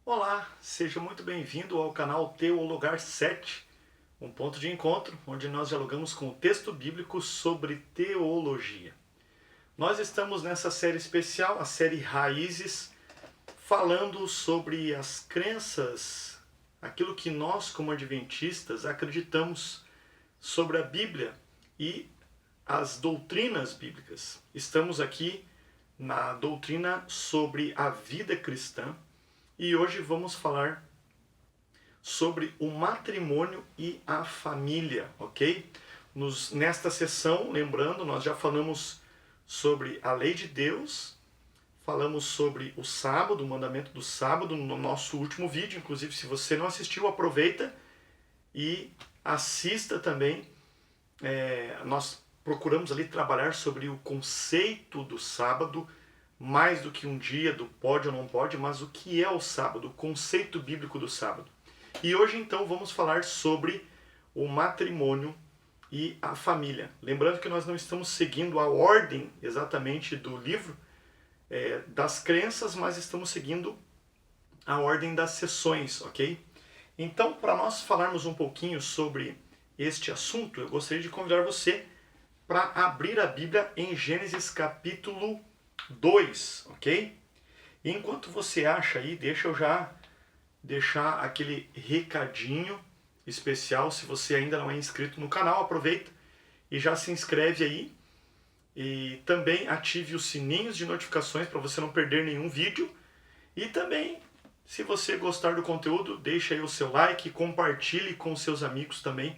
Olá, seja muito bem-vindo ao canal Teologar 7, um ponto de encontro onde nós dialogamos com o texto bíblico sobre teologia. Nós estamos nessa série especial, a série Raízes, falando sobre as crenças, aquilo que nós como adventistas acreditamos sobre a Bíblia e as doutrinas bíblicas. Estamos aqui na doutrina sobre a vida cristã. E hoje vamos falar sobre o matrimônio e a família, ok? Nesta sessão, lembrando, nós já falamos sobre a lei de Deus, falamos sobre o sábado, o mandamento do sábado, no nosso último vídeo. Inclusive, se você não assistiu, aproveita e assista também. Nós procuramos ali trabalhar sobre o conceito do sábado, mais do que um dia do pode ou não pode, mas o que é o sábado, o conceito bíblico do sábado. E hoje então vamos falar sobre o matrimônio e a família. Lembrando que nós não estamos seguindo a ordem exatamente do livro das crenças, mas estamos seguindo a ordem das sessões, ok? Então, para nós falarmos um pouquinho sobre este assunto, eu gostaria de convidar você para abrir a Bíblia em Gênesis capítulo 2, ok? E enquanto você acha aí, deixa eu já deixar aquele recadinho especial. Se você ainda não é inscrito no canal, aproveita e já se inscreve aí. E também ative os sininhos de notificações para você não perder nenhum vídeo. E também, se você gostar do conteúdo, deixa aí o seu like, compartilhe com seus amigos também,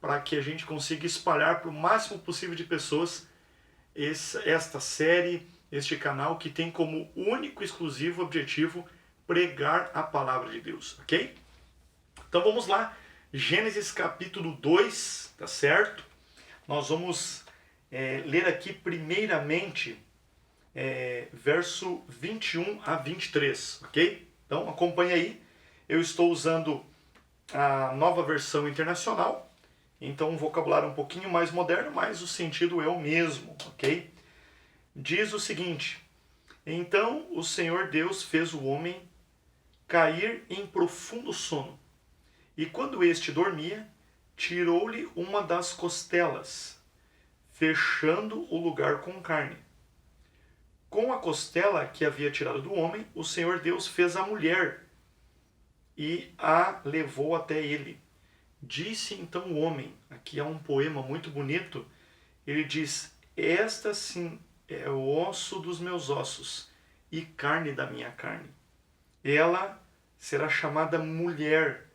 para que a gente consiga espalhar para o máximo possível de pessoas esta série, este canal que tem como único e exclusivo objetivo pregar a palavra de Deus, ok? Então vamos lá, Gênesis capítulo 2, tá certo? Nós vamos ler aqui primeiramente verso 21 a 23, ok? Então acompanha aí, eu estou usando a nova versão internacional, então um vocabulário um pouquinho mais moderno, mas o sentido é o mesmo, ok? Diz o seguinte: então o Senhor Deus fez o homem cair em profundo sono, e quando este dormia, tirou-lhe uma das costelas, fechando o lugar com carne. Com a costela que havia tirado do homem, o Senhor Deus fez a mulher e a levou até ele. Disse então o homem, aqui há um poema muito bonito, ele diz: esta sim é o osso dos meus ossos e carne da minha carne. Ela será chamada mulher,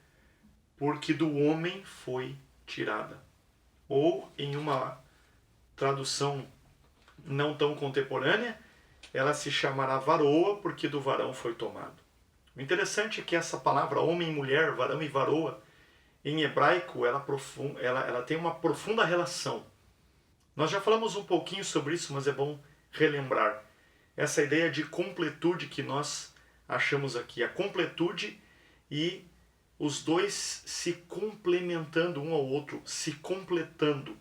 porque do homem foi tirada. Ou, em uma tradução não tão contemporânea, ela se chamará varoa, porque do varão foi tomado. O interessante é que essa palavra homem e mulher, varão e varoa, em hebraico, ela tem uma profunda relação. Nós já falamos um pouquinho sobre isso, mas é bom relembrar. Essa ideia de completude que nós achamos aqui. A completude e os dois se complementando um ao outro, se completando.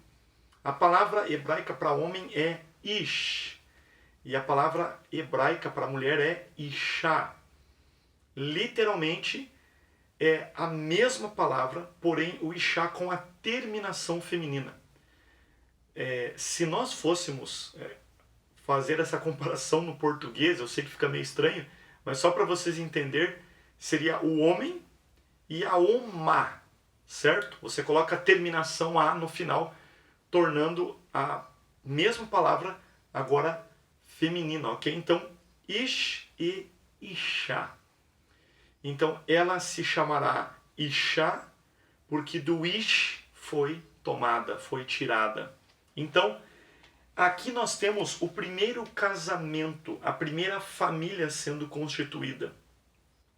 A palavra hebraica para homem é ish. E a palavra hebraica para mulher é ishá. Literalmente é a mesma palavra, porém o ishá com a terminação feminina. Se nós fôssemos fazer essa comparação no português, eu sei que fica meio estranho, mas só para vocês entenderem, seria o homem e a oma, certo? Você coloca a terminação a no final, tornando a mesma palavra agora feminina, ok? Então, ish e ishá. Então, ela se chamará ishá, porque do ish foi tomada, foi tirada. Então, aqui nós temos o primeiro casamento, a primeira família sendo constituída.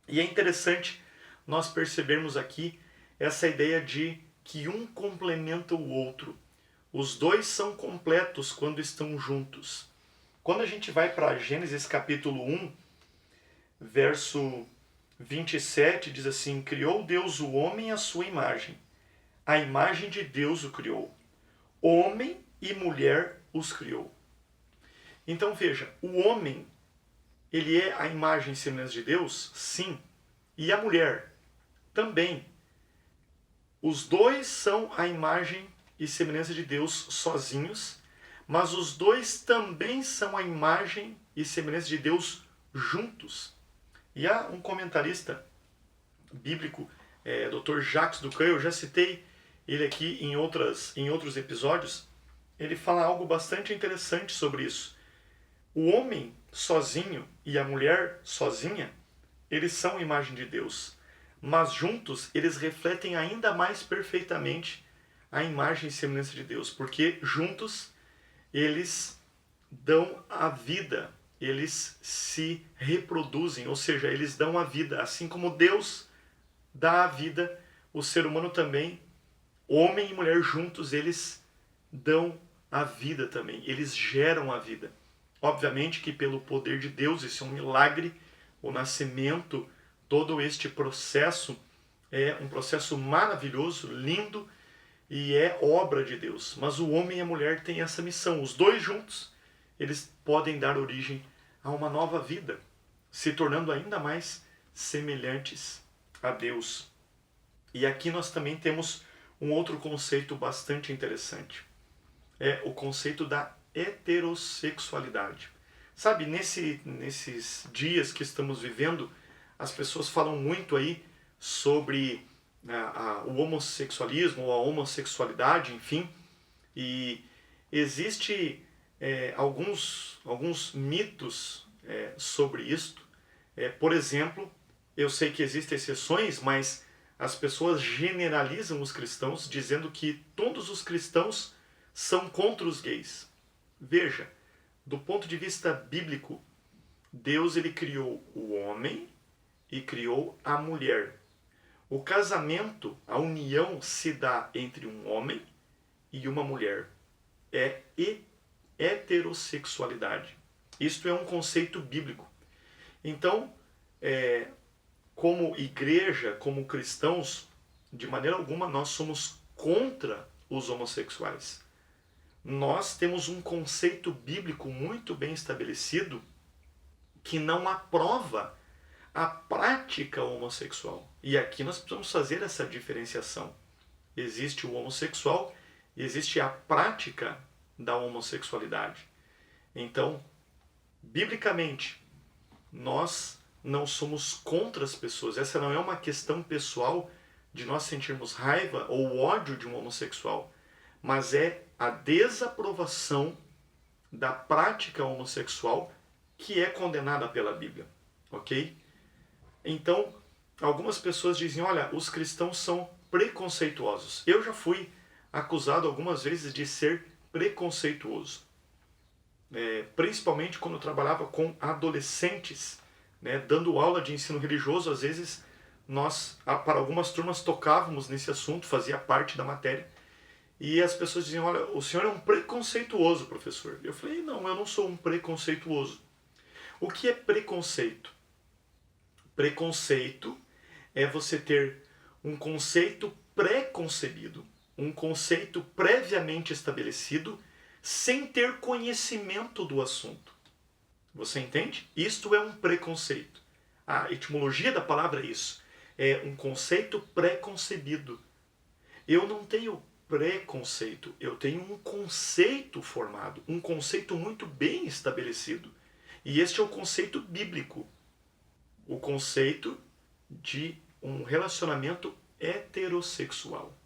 E é interessante nós percebermos aqui essa ideia de que um complementa o outro. Os dois são completos quando estão juntos. Quando a gente vai para Gênesis capítulo 1, verso 27, diz assim: criou Deus o homem à sua imagem. A imagem de Deus o criou. Homem e mulher os criou. Então veja, o homem, ele é a imagem e semelhança de Deus? Sim. e a mulher também. Os dois são a imagem e semelhança de Deus sozinhos, mas os dois também são a imagem e semelhança de Deus juntos. E há um comentarista bíblico, Dr. Jacques Ducan, eu já citei ele aqui em outros episódios, ele fala algo bastante interessante sobre isso. O homem sozinho e a mulher sozinha, eles são a imagem de Deus, mas juntos eles refletem ainda mais perfeitamente a imagem e semelhança de Deus, porque juntos eles dão a vida, eles se reproduzem, ou seja, eles dão a vida, assim como Deus dá a vida, o ser humano também, homem e mulher juntos, eles dão a vida também, eles geram a vida. Obviamente que pelo poder de Deus, isso é um milagre, o nascimento, todo este processo é um processo maravilhoso, lindo, e é obra de Deus. Mas o homem e a mulher têm essa missão. Os dois juntos, eles podem dar origem a uma nova vida, se tornando ainda mais semelhantes a Deus. E aqui nós também temos um outro conceito bastante interessante. É o conceito da heterossexualidade. Sabe, nesses dias que estamos vivendo, as pessoas falam muito aí sobre o homossexualismo ou a homossexualidade, enfim, e existe alguns mitos sobre isto. Por exemplo, eu sei que existem exceções, mas as pessoas generalizam os cristãos dizendo que todos os cristãos são contra os gays. Veja, do ponto de vista bíblico, Deus ele criou o homem e criou a mulher. O casamento, a união se dá entre um homem e uma mulher. É heterossexualidade. Isto é um conceito bíblico. Então, como igreja, como cristãos, de maneira alguma nós somos contra os homossexuais. Nós temos um conceito bíblico muito bem estabelecido que não aprova a prática homossexual. E aqui nós precisamos fazer essa diferenciação. Existe o homossexual e existe a prática da homossexualidade. Então, biblicamente, nós não somos contra as pessoas. Essa não é uma questão pessoal de nós sentirmos raiva ou ódio de um homossexual, mas é a desaprovação da prática homossexual que é condenada pela Bíblia, ok? Então, algumas pessoas dizem, olha, os cristãos são preconceituosos. Eu já fui acusado algumas vezes de ser preconceituoso, principalmente quando eu trabalhava com adolescentes, dando aula de ensino religioso. Às vezes nós, para algumas turmas, tocávamos nesse assunto, fazia parte da matéria, e as pessoas diziam, olha, o senhor é um preconceituoso, professor. Eu falei, não, eu não sou um preconceituoso. O que é preconceito? Preconceito é você ter um conceito pré-concebido, um conceito previamente estabelecido, sem ter conhecimento do assunto. Você entende? Isto é um preconceito. A etimologia da palavra é isso. É um conceito pré-concebido. Eu não tenho preconceito, eu tenho um conceito formado, um conceito muito bem estabelecido. E este é o conceito bíblico. O conceito de um relacionamento heterossexual.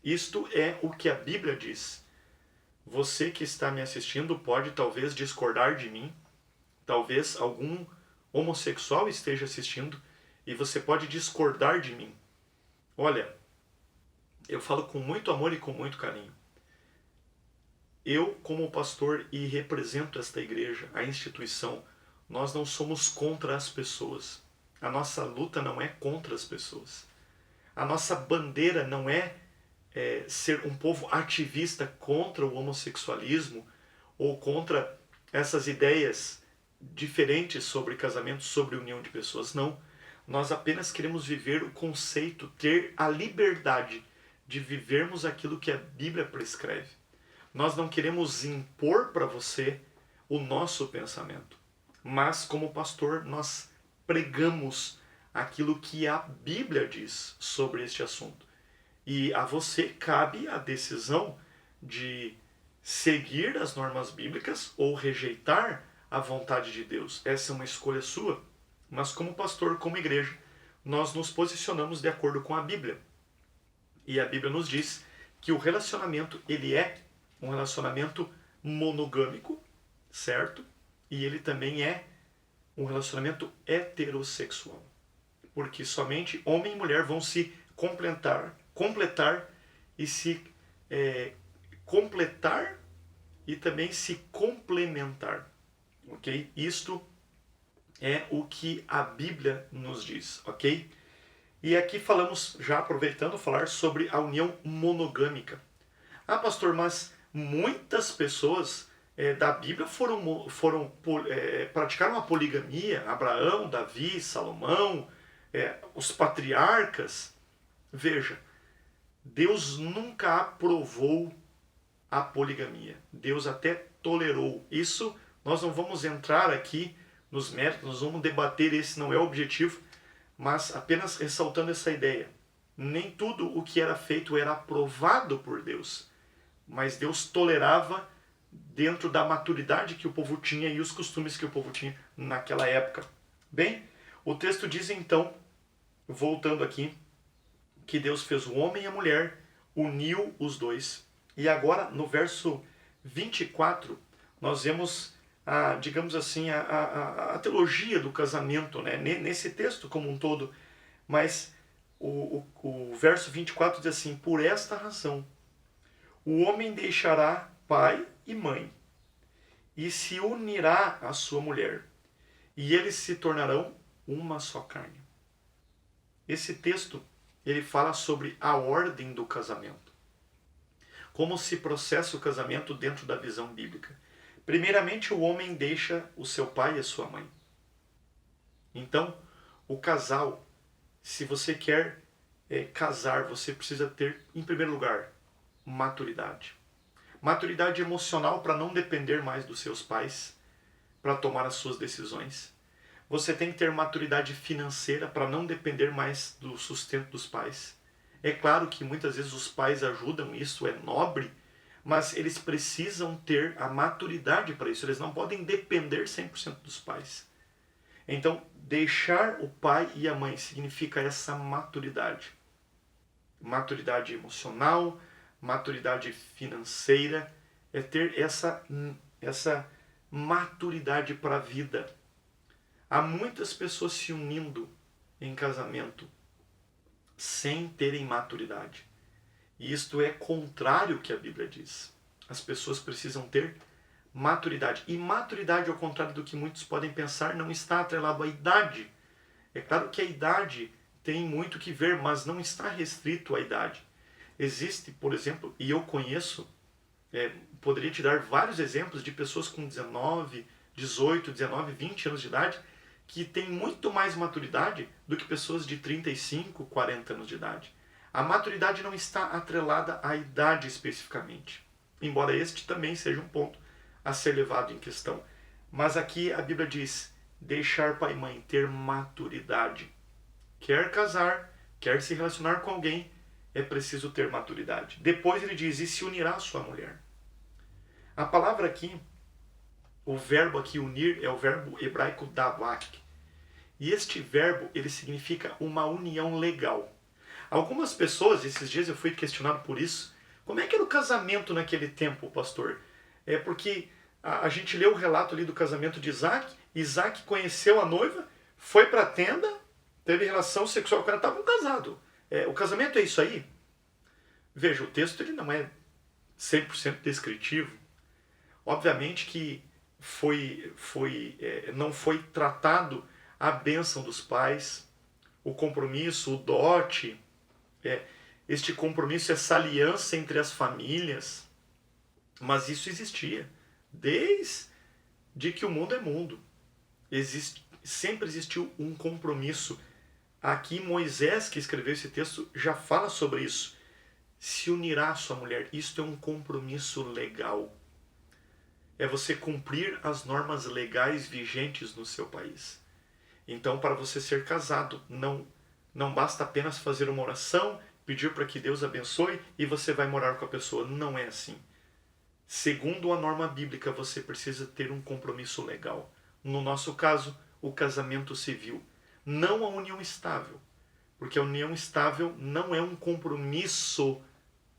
Isto é o que a Bíblia diz. Você que está me assistindo pode talvez discordar de mim, talvez algum homossexual esteja assistindo e você pode discordar de mim. Olha, eu falo com muito amor e com muito carinho. Eu, como pastor e represento esta igreja, a instituição, nós não somos contra as pessoas. A nossa luta não é contra as pessoas. A nossa bandeira não é ser um povo ativista contra o homossexualismo ou contra essas ideias diferentes sobre casamento, sobre união de pessoas. Não. Nós apenas queremos viver o conceito, ter a liberdade de vivermos aquilo que a Bíblia prescreve. Nós não queremos impor para você o nosso pensamento, mas como pastor nós pregamos aquilo que a Bíblia diz sobre este assunto. E a você cabe a decisão de seguir as normas bíblicas ou rejeitar a vontade de Deus. Essa é uma escolha sua, mas como pastor, como igreja, nós nos posicionamos de acordo com a Bíblia. E a Bíblia nos diz que o relacionamento, ele é um relacionamento monogâmico, certo? E ele também é um relacionamento heterossexual. Porque somente homem e mulher vão se completar e se completar e também se complementar. Ok? Isto é o que a Bíblia nos diz, ok? E aqui falamos, já aproveitando, falar sobre a união monogâmica. Ah, pastor, mas muitas pessoas da Bíblia praticaram a poligamia. Abraão, Davi, Salomão, os patriarcas. Veja, Deus nunca aprovou a poligamia. Deus até tolerou. Isso nós não vamos entrar aqui nos méritos, nós vamos debater, esse não é o objetivo, mas apenas ressaltando essa ideia. Nem tudo o que era feito era aprovado por Deus, mas Deus tolerava dentro da maturidade que o povo tinha e os costumes que o povo tinha naquela época. Bem, o texto diz então, voltando aqui, que Deus fez o homem e a mulher, uniu os dois. E agora, no verso 24, nós vemos digamos assim, a teologia do casamento, né? Nesse texto como um todo. Mas o verso 24 diz assim: por esta razão, o homem deixará pai e mãe, e se unirá à sua mulher, e eles se tornarão uma só carne. Esse texto, ele fala sobre a ordem do casamento. Como se processa o casamento dentro da visão bíblica. Primeiramente, o homem deixa o seu pai e a sua mãe. Então, o casal, se você quer casar, você precisa ter, em primeiro lugar, maturidade. Maturidade emocional para não depender mais dos seus pais, para tomar as suas decisões. Você tem que ter maturidade financeira para não depender mais do sustento dos pais. É claro que muitas vezes os pais ajudam, isso é nobre, mas eles precisam ter a maturidade para isso. Eles não podem depender 100% dos pais. Então, deixar o pai e a mãe significa essa maturidade. Maturidade emocional, maturidade financeira, é ter essa maturidade para a vida. Há muitas pessoas se unindo em casamento sem terem maturidade. E isto é contrário ao que a Bíblia diz. As pessoas precisam ter maturidade. E maturidade, ao contrário do que muitos podem pensar, não está atrelado à idade. É claro que a idade tem muito que ver, mas não está restrito à idade. Existe, por exemplo, e eu conheço, poderia te dar vários exemplos de pessoas com 19, 18, 19, 20 anos de idade que têm muito mais maturidade do que pessoas de 35, 40 anos de idade. A maturidade não está atrelada à idade especificamente, embora este também seja um ponto a ser levado em questão. Mas aqui a Bíblia diz, deixar pai e mãe, ter maturidade. Quer casar, quer se relacionar com alguém, é preciso ter maturidade. Depois ele diz, e se unirá à sua mulher. A palavra aqui, o verbo aqui unir, é o verbo hebraico davak. E este verbo, ele significa uma união legal. Algumas pessoas, esses dias eu fui questionado por isso, como é que era o casamento naquele tempo, pastor? É porque a gente leu o relato ali do casamento de Isaac. Isaac conheceu a noiva, foi para a tenda, teve relação sexual com ela, estavam casados. O casamento é isso aí? Veja, o texto ele não é 100% descritivo. Obviamente que não foi tratado a bênção dos pais, o compromisso, o dote, este compromisso, essa aliança entre as famílias. Mas isso existia desde que o mundo é mundo. Sempre existiu um compromisso. Aqui Moisés, que escreveu esse texto, já fala sobre isso. Se unirá à sua mulher. Isto é um compromisso legal. É você cumprir as normas legais vigentes no seu país. Então, para você ser casado, não basta apenas fazer uma oração, pedir para que Deus abençoe e você vai morar com a pessoa. Não é assim. Segundo a norma bíblica, você precisa ter um compromisso legal. No nosso caso, o casamento civil. Não a união estável. Porque a união estável não é um compromisso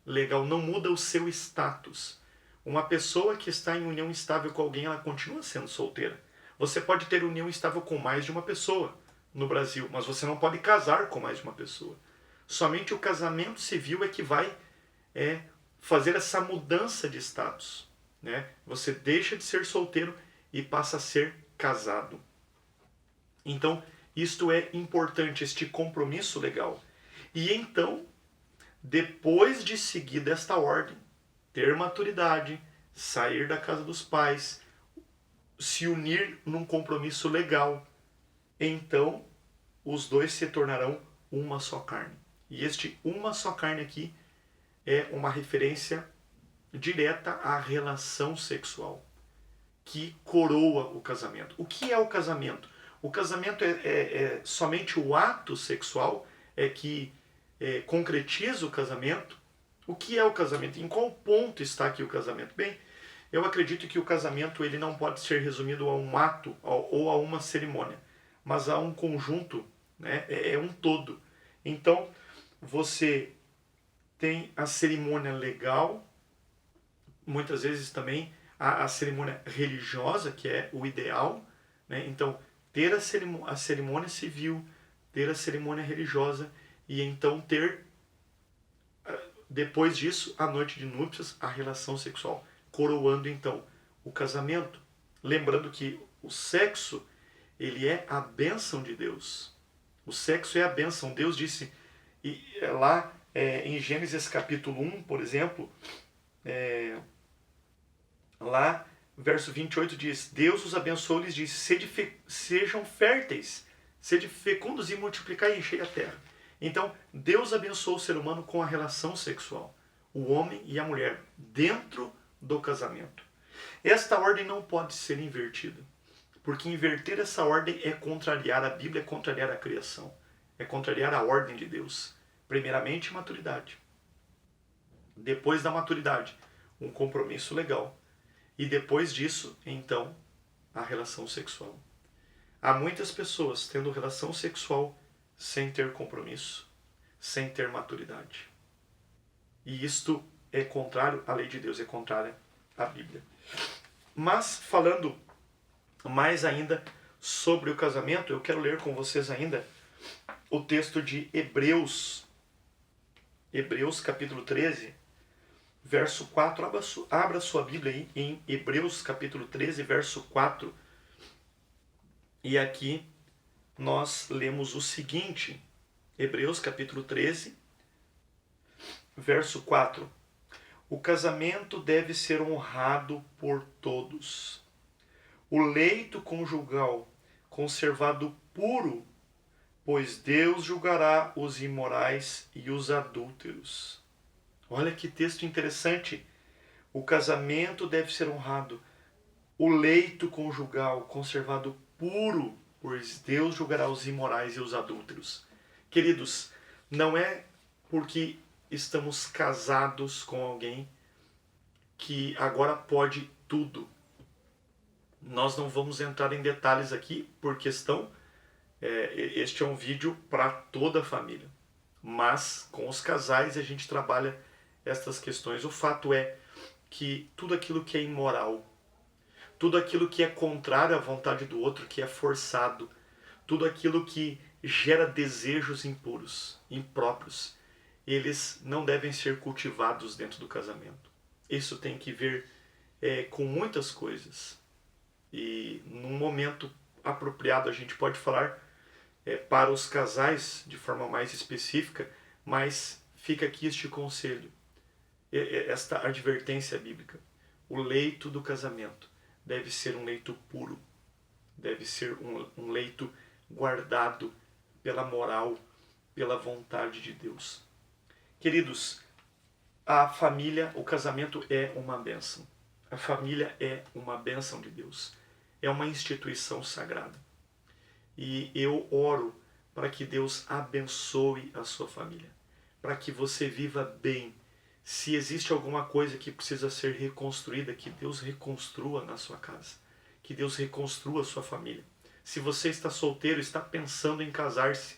legal, não muda o seu status. Uma pessoa que está em união estável com alguém, ela continua sendo solteira. Você pode ter união estável com mais de uma pessoa no Brasil, mas você não pode casar com mais de uma pessoa. Somente o casamento civil é que vai fazer essa mudança de status. Né? Você deixa de ser solteiro e passa a ser casado. Então, isto é importante, este compromisso legal. E então, depois de seguir desta ordem, ter maturidade, sair da casa dos pais, se unir num compromisso legal, então os dois se tornarão uma só carne. E este uma só carne aqui é uma referência direta à relação sexual, que coroa o casamento. O que é o casamento? O casamento é somente o ato sexual, que concretiza o casamento. O que é o casamento? Em qual ponto está aqui o casamento? Bem, eu acredito que o casamento ele não pode ser resumido a um ato ou a uma cerimônia, mas a um conjunto, né? É um todo. Então, você tem a cerimônia legal, muitas vezes também a cerimônia religiosa, que é o ideal, né? Então, ter a cerimônia civil, ter a cerimônia religiosa e então ter, depois disso, a noite de núpcias, a relação sexual, coroando então o casamento. Lembrando que o sexo, ele é a bênção de Deus. O sexo é a bênção. Deus disse, e lá em Gênesis capítulo 1, por exemplo, lá verso 28 diz, Deus os abençoou e lhes disse, sejam férteis, sede fecundos e multiplicai e enchei a terra. Então, Deus abençoou o ser humano com a relação sexual, o homem e a mulher, dentro do casamento. Esta ordem não pode ser invertida, porque inverter essa ordem é contrariar a Bíblia, é contrariar a criação, é contrariar a ordem de Deus. Primeiramente, maturidade. Depois da maturidade, um compromisso legal. E depois disso, então, a relação sexual. Há muitas pessoas tendo relação sexual sem ter compromisso, sem ter maturidade. E isto é contrário à lei de Deus, é contrário à Bíblia. Mas, falando mais ainda sobre o casamento, eu quero ler com vocês ainda o texto de Hebreus. Hebreus capítulo 13, verso 4. Abra sua Bíblia aí em Hebreus capítulo 13, verso 4. E aqui nós lemos o seguinte, Hebreus capítulo 13, verso 4. O casamento deve ser honrado por todos. O leito conjugal conservado puro, pois Deus julgará os imorais e os adúlteros. Olha que texto interessante. O casamento deve ser honrado. O leito conjugal conservado puro, pois Deus julgará os imorais e os adúlteros. Queridos, não é porque estamos casados com alguém que agora pode tudo. Nós não vamos entrar em detalhes aqui por questão, este é um vídeo para toda a família. Mas com os casais a gente trabalha estas questões. O fato é que tudo aquilo que é imoral, tudo aquilo que é contrário à vontade do outro, que é forçado, tudo aquilo que gera desejos impuros, impróprios, eles não devem ser cultivados dentro do casamento. Isso tem que ver com muitas coisas. E num momento apropriado a gente pode falar para os casais de forma mais específica, mas fica aqui este conselho, esta advertência bíblica. O leito do casamento deve ser um leito puro, deve ser um leito guardado pela moral, pela vontade de Deus. Queridos, a família, o casamento é uma bênção. A família é uma bênção de Deus. É uma instituição sagrada. E eu oro para que Deus abençoe a sua família, para que você viva bem. Se existe alguma coisa que precisa ser reconstruída, que Deus reconstrua na sua casa, que Deus reconstrua a sua família. Se você está solteiro, está pensando em casar-se,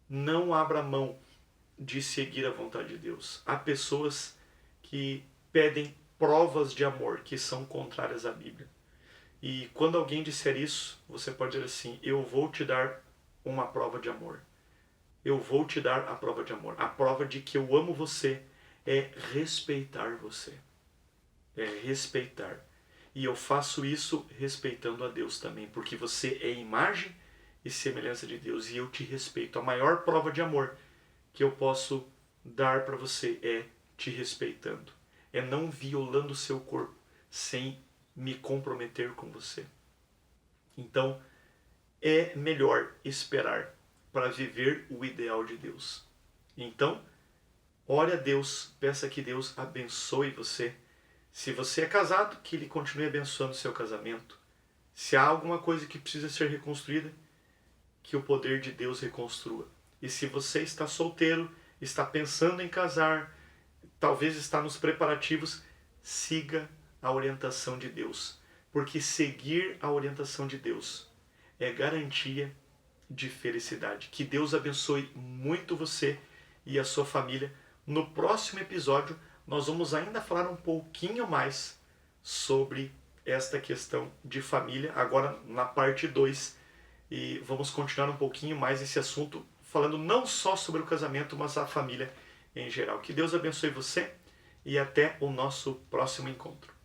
não abra mão de seguir a vontade de Deus. Há pessoas que pedem provas de amor que são contrárias à Bíblia. E quando alguém disser isso, você pode dizer assim: eu vou te dar uma prova de amor. Eu vou te dar a prova de amor. A prova de que eu amo você é respeitar você. É respeitar. E eu faço isso respeitando a Deus também, porque você é imagem e semelhança de Deus e eu te respeito. A maior prova de amor que eu posso dar para você é te respeitando. É não violando o seu corpo sem me comprometer com você. Então, é melhor esperar para viver o ideal de Deus. Então, ore a Deus, peça que Deus abençoe você. Se você é casado, que Ele continue abençoando o seu casamento. Se há alguma coisa que precisa ser reconstruída, que o poder de Deus reconstrua. E se você está solteiro, está pensando em casar, talvez está nos preparativos, siga a orientação de Deus. Porque seguir a orientação de Deus é garantia de felicidade. Que Deus abençoe muito você e a sua família. No próximo episódio, nós vamos ainda falar um pouquinho mais sobre esta questão de família, agora na parte 2. E vamos continuar um pouquinho mais esse assunto, falando não só sobre o casamento, mas a família em geral. Que Deus abençoe você e até o nosso próximo encontro.